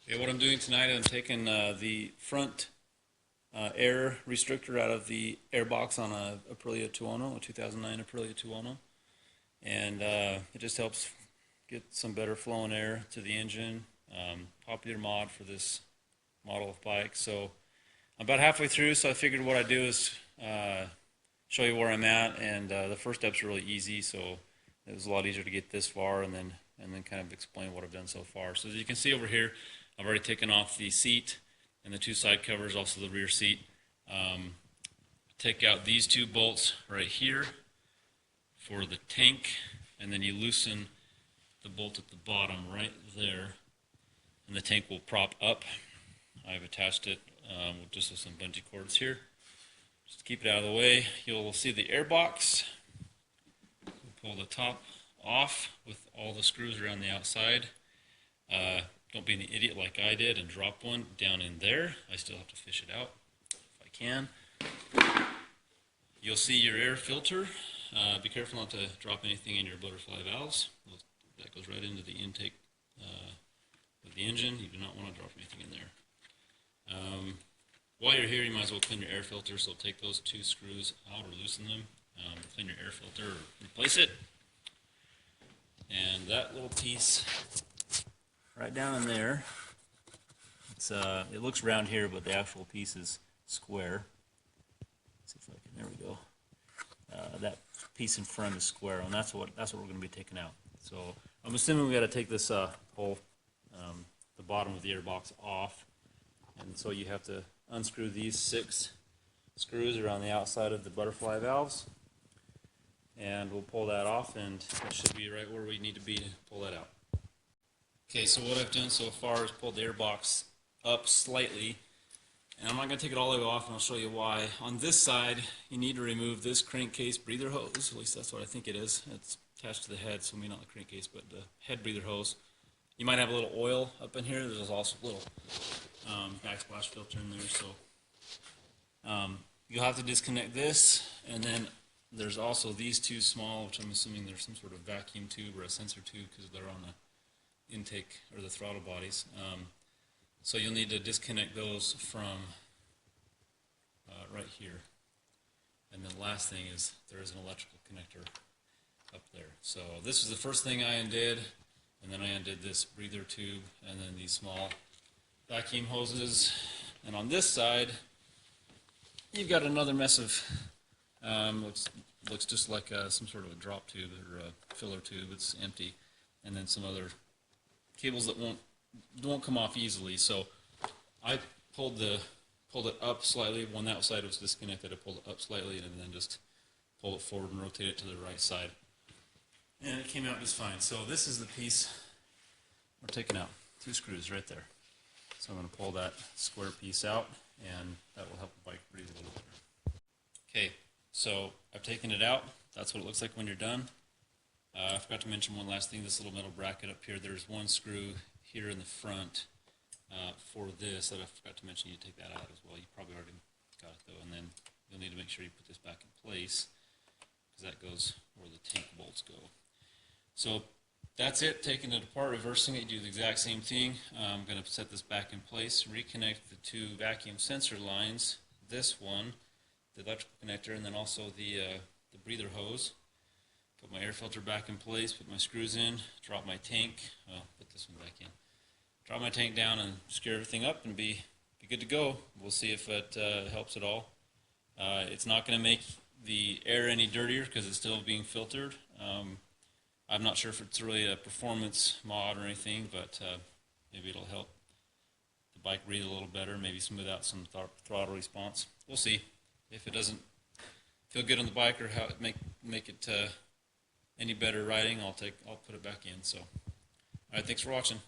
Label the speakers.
Speaker 1: Okay, what I'm doing tonight, I'm taking the front air restrictor out of the Airbox on a Aprilia Tuono, a 2009 Aprilia Tuono, and it just helps get some better flowing air to the engine. Popular mod for this model of bike. So I'm about halfway through, so I figured what I'd do is show you where I'm at, and the first step's really easy, so it was a lot easier to get this far and then kind of explain what I've done so far. So as you can see over here, I've already taken off the seat and the two side covers, also the rear seat. Take out these two bolts right here for the tank, and then you loosen the bolt at the bottom right there, and the tank will prop up. I've attached it just with some bungee cords here. Just to keep it out of the way. You'll see the airbox. We'll pull the top off with all the screws around the outside. Don't be an idiot like I did and drop one down in there. I still have to fish it out if I can. You'll see your air filter. Be careful not to drop anything in your butterfly valves. That goes right into the intake of the engine. You do not want to drop anything in there. While you're here, you might as well clean your air filter, so take those two screws out or loosen them. Clean your air filter or replace it. And that little piece right down in there, it looks round here, but the actual piece is square. Let's see if I can, there we go. That piece in front is square, and that's what we're going to be taking out. So I'm assuming we got to take this whole the bottom of the airbox off, and so you have to unscrew these 6 screws around the outside of the butterfly valves, and we'll pull that off, and it should be right where we need to be to pull that out. Okay, so what I've done so far is pulled the airbox up slightly, and I'm not going to take it all the way off, and I'll show you why. On this side, you need to remove this crankcase breather hose. At least that's what I think it is. It's attached to the head, so maybe not the crankcase, but the head breather hose. You might have a little oil up in here. There's also a little backsplash filter in there, so you'll have to disconnect this, and then there's also these two small, which I'm assuming they're some sort of vacuum tube or a sensor tube because they're on the intake or the throttle bodies. So you'll need to disconnect those from right here. And then the last thing is there is an electrical connector up there. So this is the first thing I undid, and then I undid this breather tube and then these small vacuum hoses. And on this side, you've got another mess of looks just like some sort of a drop tube or a filler tube. It's empty, and then some other cables that won't come off easily. So I pulled it up slightly. When that side was disconnected, I pulled it up slightly and then just pulled it forward and rotate it to the right side, and it came out just fine. So this is the piece we're taking out. 2 screws right there. So I'm going to pull that square piece out, and that will help the bike breathe a little better. Okay, so I've taken it out. That's what it looks like when you're done. I forgot to mention one last thing, this little metal bracket up here. There's one screw here in the front for this that I forgot to mention. You take that out as well. You probably already got it though, and then you'll need to make sure you put this back in place because that goes where the tank bolts go. So that's it. Taking it apart, reversing it, you do the exact same thing. I'm going to set this back in place, reconnect the 2 vacuum sensor lines, this one, the electrical connector, and then also the breather hose. Put my air filter back in place, put my screws in, drop my tank, put this one back in. Drop my tank down and screw everything up and be good to go. We'll see if it helps at all. It's not going to make the air any dirtier because it's still being filtered. I'm not sure if it's really a performance mod or anything, but maybe it'll help the bike breathe a little better, maybe smooth out some throttle response. We'll see. If it doesn't feel good on the bike or how it make it any better riding, I'll put it back in. So, all right, thanks for watching.